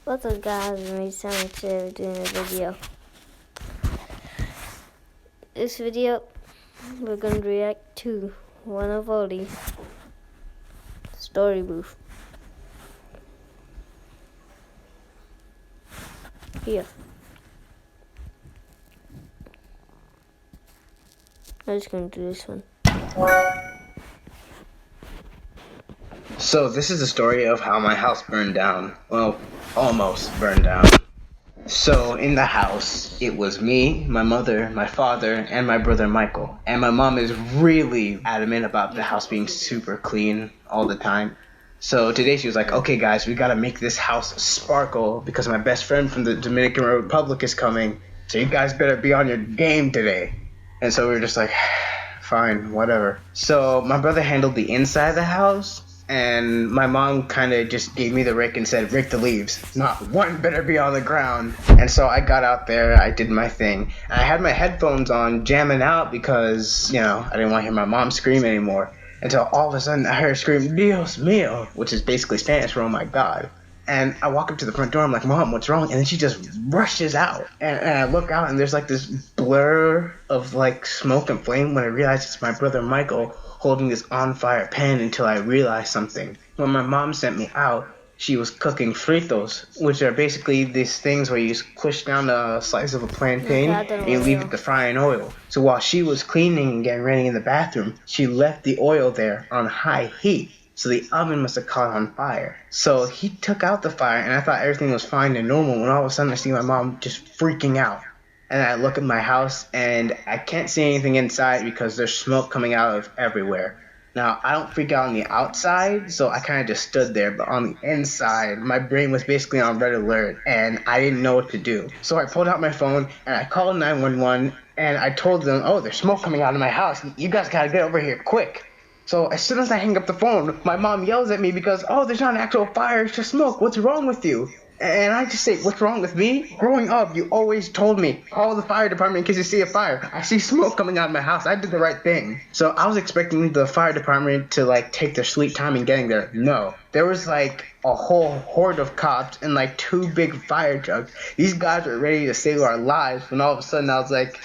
What's up guys, me Sonic today doing a video. This video we're gonna react to one of Odie Story Booth. Here. I'm just gonna do this one. So this is the story of how my house burned down. Well, almost burned down. So in the house, it was me, my mother, my father, and my brother Michael. And my mom is really adamant about the house being super clean all the time. So today she was like, okay guys, we gotta make this house sparkle because my best friend from the Dominican Republic is coming. So you guys better be on your game today. And so we were just like, fine, whatever. So my brother handled the inside of the house. And my mom kind of just gave me the rake and said, rake the leaves. Not one better be on the ground. And so I got out there, I did my thing. And I had my headphones on, jamming out because, you know, I didn't want to hear my mom scream anymore. Until all of a sudden I heard her scream, Dios mío, which is basically Spanish for oh my God. And I walk up to the front door, I'm like, Mom, what's wrong? And then she just rushes out. And I look out and there's like this blur of like smoke and flame when I realize it's my brother Michael holding this on fire pan until I realized something. When my mom sent me out, she was cooking fritos, which are basically these things where you push down a slice of a plantain and you leave it to fry in oil. So while she was cleaning and getting ready in the bathroom, she left the oil there on high heat. So the oven must have caught on fire. So he took out the fire and I thought everything was fine and normal when all of a sudden I see my mom just freaking out. And I look at my house and I can't see anything inside because there's smoke coming out of everywhere. Now, I don't freak out on the outside, so I kind of just stood there. But on the inside, my brain was basically on red alert and I didn't know what to do. So I pulled out my phone and I called 911 and I told them, oh, there's smoke coming out of my house. You guys gotta get over here quick. So as soon as I hang up the phone, my mom yells at me because, oh, there's not an actual fire, it's just smoke. What's wrong with you? And I just say, what's wrong with me? Growing up, you always told me, call the fire department in case you see a fire. I see smoke coming out of my house. I did the right thing. So I was expecting the fire department to like take their sweet time in getting there. No. There was like a whole horde of cops and like 2 big fire trucks. These guys were ready to save our lives when all of a sudden I was like,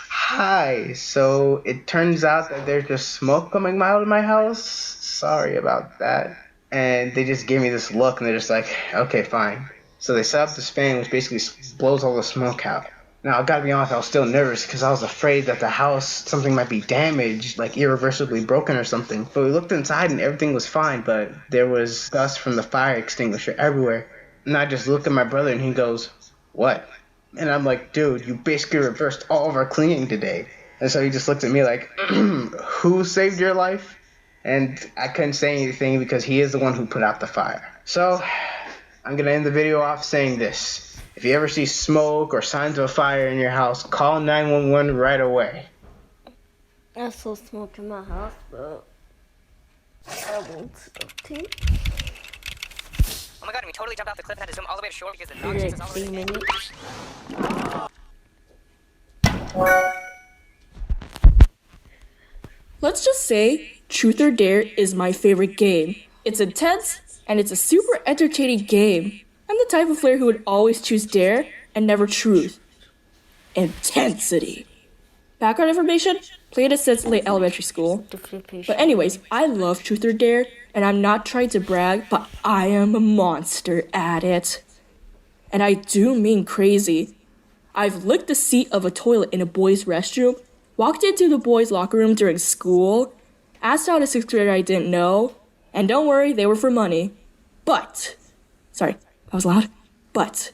hi. So it turns out that there's just smoke coming out of my house. Sorry about that. And they just gave me this look, and they're just like, okay, fine. So they set up this fan, which basically blows all the smoke out. Now, I gotta be honest, I was still nervous, because I was afraid that the house, something might be damaged, like irreversibly broken or something. But we looked inside, and everything was fine, but there was dust from the fire extinguisher everywhere. And I just looked at my brother, and he goes, what? And I'm like, dude, you basically reversed all of our cleaning today. And so he just looked at me like, who saved your life? And I couldn't say anything because he is the one who put out the fire. So, I'm going to end the video off saying this. If you ever see smoke or signs of a fire in your house, call 911 right away. I saw smoke in my house, but I won't stop too. Oh my God, and we totally jumped off the cliff and had to zoom all the way to shore because the dog Like chases all the way 3 to minutes. Let's just say Truth or Dare is my favorite game. It's intense, and it's a super entertaining game. I'm the type of player who would always choose Dare and never Truth. Intensity. Background information, played it since late elementary school. But anyways, I love Truth or Dare, and I'm not trying to brag, but I am a monster at it. And I do mean crazy. I've licked the seat of a toilet in a boys' restroom, walked into the boys' locker room during school, asked out a 6th grader I didn't know, and don't worry, they were for money. But, sorry, that was loud. But,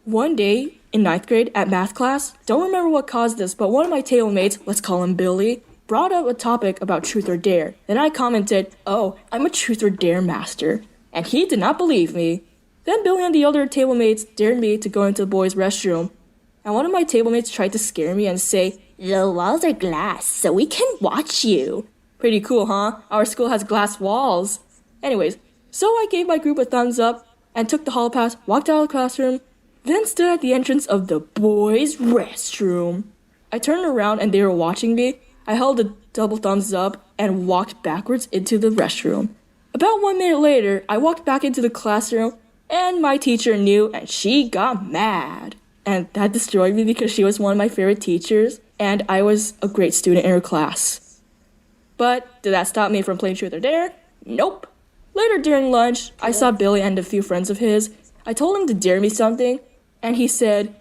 one day in 9th grade at math class, don't remember what caused this, but one of my table mates, let's call him Billy, brought up a topic about Truth or Dare. Then I commented, oh, I'm a Truth or Dare master. And he did not believe me. Then Billy and the other table mates dared me to go into the boys' restroom. And one of my table mates tried to scare me and say, the walls are glass, so we can watch you. Pretty cool, huh? Our school has glass walls. Anyways, so I gave my group a thumbs up and took the hall pass, walked out of the classroom, then stood at the entrance of the boys' restroom. I turned around and they were watching me. I held a double thumbs up and walked backwards into the restroom. About 1 minute later, I walked back into the classroom And my teacher knew, and she got mad. And that destroyed me because she was one of my favorite teachers, and I was a great student in her class. But did that stop me from playing Truth or Dare? Nope. Later during lunch, I saw Billy and a few friends of his. I told him to dare me something, and he said,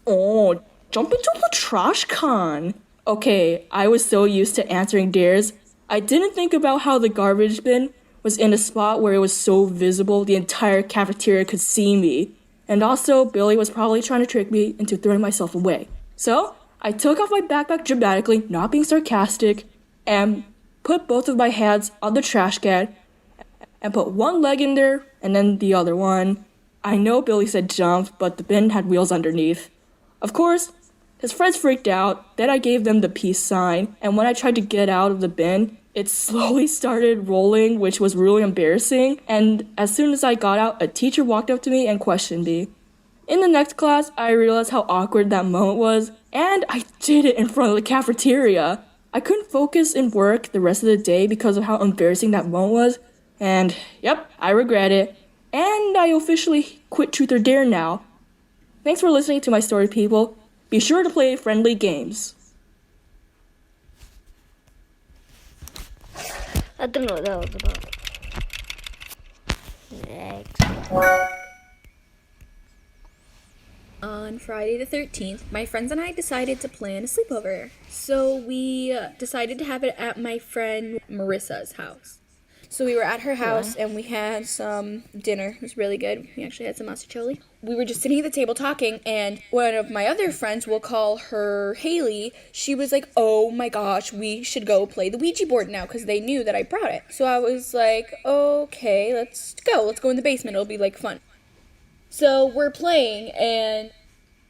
"Oh, jump into the trash can." Okay, I was so used to answering dares, I didn't think about how the garbage bin was in a spot where it was so visible the entire cafeteria could see me. And also, Billy was probably trying to trick me into throwing myself away. So, I took off my backpack dramatically, not being sarcastic, and put both of my hands on the trash can, and put one leg in there, and then the other one. I know Billy said jump, but the bin had wheels underneath. Of course, his friends freaked out, then I gave them the peace sign, and when I tried to get out of the bin, it slowly started rolling, which was really embarrassing, and as soon as I got out, a teacher walked up to me and questioned me. In the next class, I realized how awkward that moment was, and I did it in front of the cafeteria. I couldn't focus in work the rest of the day because of how embarrassing that moment was, and yep, I regret it. And I officially quit Truth or Dare now. Thanks for listening to my story, people. Be sure to play friendly games. I don't know what that was about. Next. On Friday the 13th, my friends and I decided to plan a sleepover. So we decided to have it at my friend Marissa's house. So we were at her house and we had some dinner. It was really good. We actually had some masticholi. We were just sitting at the table talking, and one of my other friends, we'll call her Haley, she was like, "Oh my gosh, we should go play the Ouija board now," because they knew that I brought it. So I was like, okay, let's go in the basement. It'll be like fun. So we're playing, and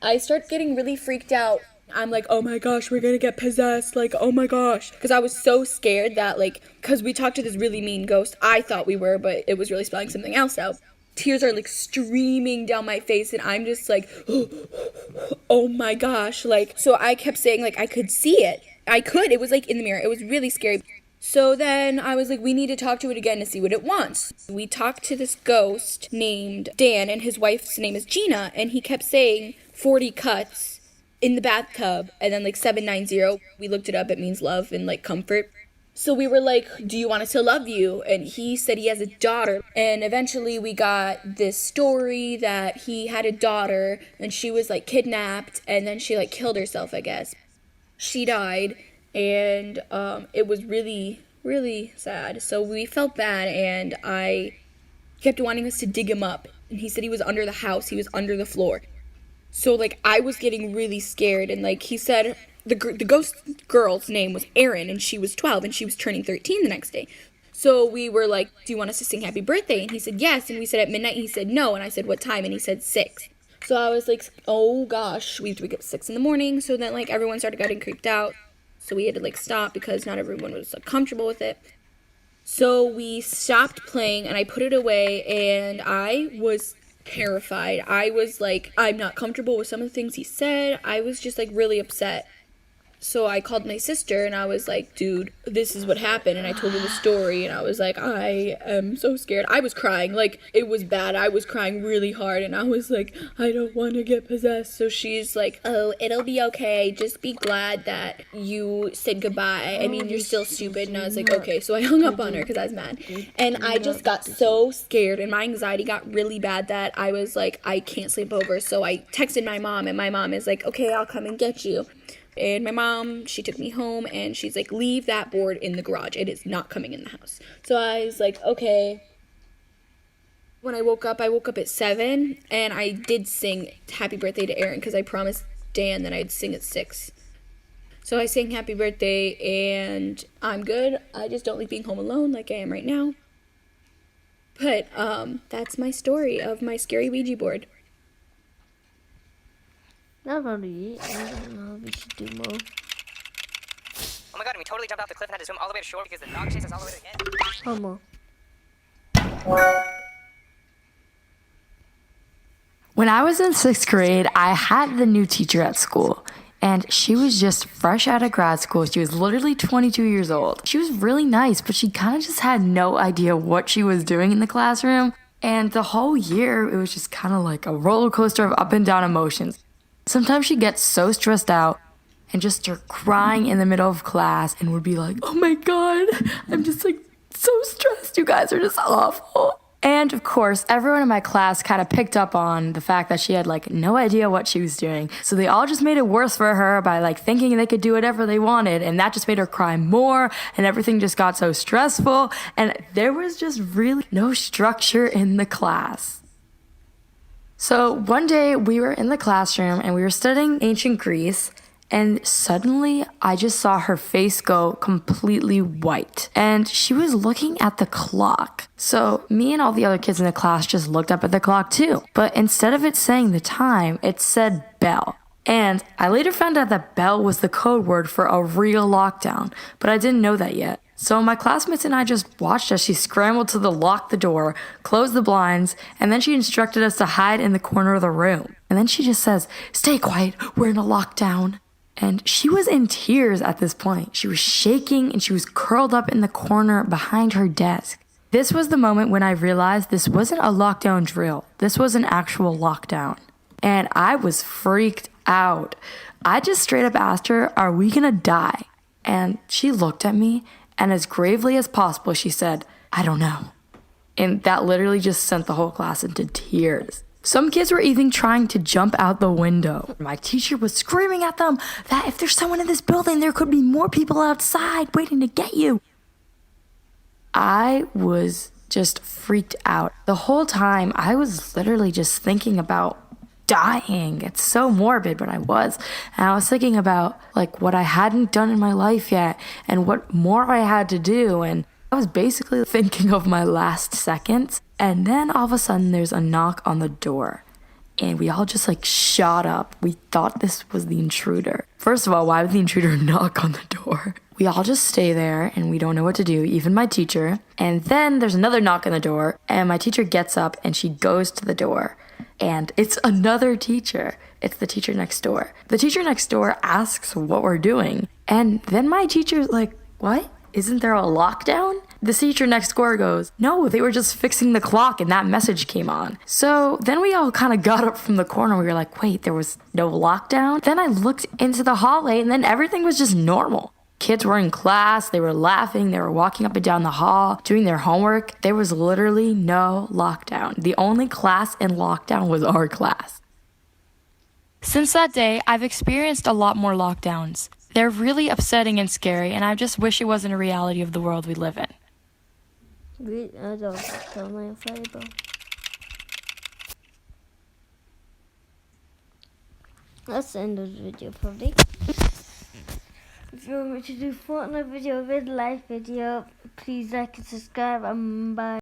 I start getting really freaked out. I'm like, oh my gosh, we're gonna get possessed, like, oh my gosh. Because I was so scared that, like, because we talked to this really mean ghost. I thought we were, but it was really spelling something else out. Tears are, like, streaming down my face, and I'm just like, oh my gosh. Like, so I kept saying, like, I could see it. It was, like, in the mirror. It was really scary. So then I was like, we need to talk to it again to see what it wants. We talked to this ghost named Dan, and his wife's name is Gina, and he kept saying 40 cuts in the bathtub, and then like 790. We looked it up. It means love and like comfort. So we were like, do you want us to love you? And he said he has a daughter. And eventually we got this story that he had a daughter, and she was like kidnapped, and then she like killed herself, I guess. She died, and it was really, really sad. So we felt bad, and I kept wanting us to dig him up. And he said he was under the house. He was under the floor. So, like, I was getting really scared, and, like, he said the ghost girl's name was Erin, and she was 12, and she was turning 13 the next day. So we were like, do you want us to sing happy birthday? And he said, yes, and we said at midnight, and he said no, and I said, what time? And he said 6. So I was like, oh, gosh, we have to wake up at 6 in the morning, so then, like, everyone started getting creeped out, so we had to, like, stop because not everyone was, like, comfortable with it. So we stopped playing, and I put it away, and I was terrified. I was like, I'm not comfortable with some of the things he said. I was just like really upset. So I called my sister and I was like, dude, this is what happened. And I told her the story, and I was like, I am so scared. I was crying. Like, it was bad. I was crying really hard, and I was like, I don't want to get possessed. So she's like, oh, it'll be okay. Just be glad that you said goodbye. I mean, you're still stupid. And I was like, okay. So I hung up on her because I was mad. And I just got so scared, and my anxiety got really bad that I was like, I can't sleep over. So I texted my mom, and my mom is like, okay, I'll come and get you. And my mom, she took me home, and she's like, leave that board in the garage. It is not coming in the house. So I was like, okay. When I woke up at 7, and I did sing happy birthday to Erin because I promised Dan that I'd sing at 6. So I sang happy birthday, and I'm good. I just don't like being home alone like I am right now. But that's my story of my scary Ouija board. Not really. I don't know if we should do more. Oh my god, and we totally jumped off the cliff and had to swim all the way to shore because the dog chased us all the way to the end. Homo. When I was in 6th grade, I had the new teacher at school, and she was just fresh out of grad school. She was literally 22 years old. She was really nice, but she kind of just had no idea what she was doing in the classroom. And the whole year, it was just kind of like a roller coaster of up and down emotions. Sometimes she'd get so stressed out and just start crying in the middle of class and would be like, oh my God, I'm just like so stressed. You guys are just awful. And of course, everyone in my class kind of picked up on the fact that she had like no idea what she was doing. So they all just made it worse for her by like thinking they could do whatever they wanted. And that just made her cry more. And everything just got so stressful. And there was just really no structure in the class. So one day we were in the classroom and we were studying ancient Greece. And suddenly, I just saw her face go completely white. And she was looking at the clock. So me and all the other kids in the class just looked up at the clock too. But instead of it saying the time, it said bell. And I later found out that bell was the code word for a real lockdown. But I didn't know that yet. So my classmates and I just watched as she scrambled to lock the door, close the blinds, and then she instructed us to hide in the corner of the room. And then she just says, stay quiet, we're in a lockdown. And she was in tears at this point. She was shaking and she was curled up in the corner behind her desk. This was the moment when I realized this wasn't a lockdown drill. This was an actual lockdown. And I was freaked out. I just straight up asked her, are we gonna die? And she looked at me and as gravely as possible, she said, I don't know. And that literally just sent the whole class into tears. Some kids were even trying to jump out the window. My teacher was screaming at them that if there's someone in this building, there could be more people outside waiting to get you. I was just freaked out. The whole time, I was literally just thinking about dying. It's so morbid, but I was. And I was thinking about like what I hadn't done in my life yet and what more I had to do. And I was basically thinking of my last seconds. And then all of a sudden there's a knock on the door and we all just like shot up. We thought this was the intruder. First of all, why would the intruder knock on the door? We all just stay there and we don't know what to do, even my teacher. And then there's another knock on the door and my teacher gets up and she goes to the door and it's another teacher. It's the teacher next door. The teacher next door asks what we're doing. And then my teacher's like, what? Isn't there a lockdown? The teacher next door goes, no, they were just fixing the clock and that message came on. So then we all kind of got up from the corner. We were like, wait, there was no lockdown? Then I looked into the hallway and then everything was just normal. Kids were in class, they were laughing, they were walking up and down the hall, doing their homework. There was literally no lockdown. The only class in lockdown was our class. Since that day, I've experienced a lot more lockdowns. They're really upsetting and scary, and I just wish it wasn't a reality of the world we live in. I don't tell my fiber. That's the end of the video, probably. If you want me to do Fortnite video, vid life video, please like and subscribe, and bye.